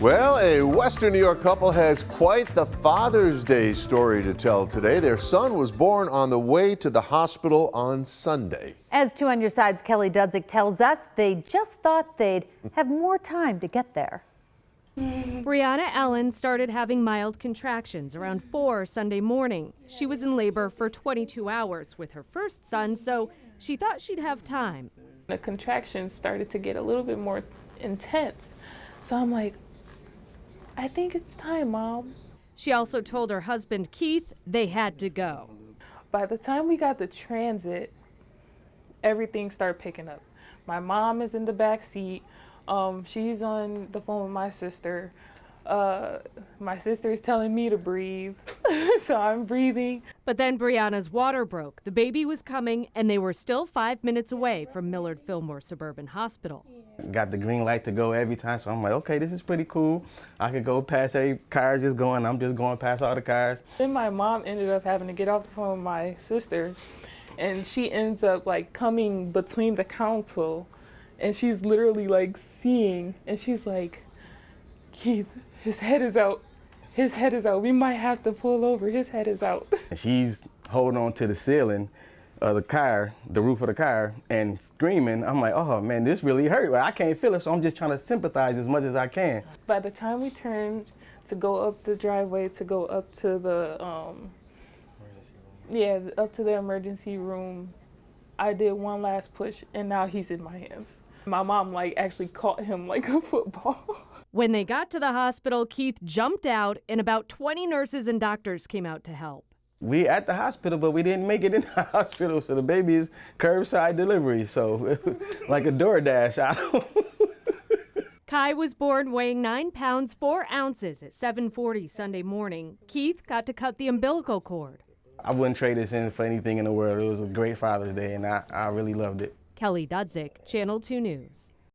Well, a Western New York couple has quite the Father's Day story to tell today. Their son was born on the way to the hospital on Sunday. As 2 on Your Side's Kelly Dudzik tells us, they just thought they'd have more time to get there. Brianna Allen started having mild contractions around 4 Sunday morning. She was in labor for 22 hours with her first son, so she thought she'd have time. The contractions started to get a little bit more intense, so I'm like, I think it's time, Mom. She also told her husband, Keith, they had to go. By the time we got to transit, everything started picking up. My mom is in the back seat. She's on the phone with my sister. My sister is telling me to breathe, so I'm breathing. But then Brianna's water broke. The baby was coming, and they were still 5 minutes away from Millard Fillmore Suburban Hospital. Got the green light to go every time, so I'm like, okay, this is pretty cool. I could go past every car just going. I'm just going past all the cars. Then my mom ended up having to get off the phone with my sister, and she ends up like coming between the console, and she's literally like seeing, and she's like, Keith, his head is out. His head is out. We might have to pull over. His head is out. She's holding on to the ceiling of the car, the roof of the car, and screaming. I'm like, oh man, this really hurt. Well, I can't feel it, so I'm just trying to sympathize as much as I can. By the time we turned to go up the driveway to go up to the up to the emergency room, I did one last push, and now he's in my hands. My mom like actually caught him like a football. When they got to the hospital, Keith jumped out, and about 20 nurses and doctors came out to help. We at the hospital, but we didn't make it in the hospital, so the baby is curbside delivery, so like a DoorDash. Kai was born weighing 9 pounds 4 ounces at 7:40 Sunday morning. Keith got to cut the umbilical cord. I wouldn't trade this in for anything in the world. It was a great Father's Day, and I really loved it. Kelly Dudzik, Channel 2 News.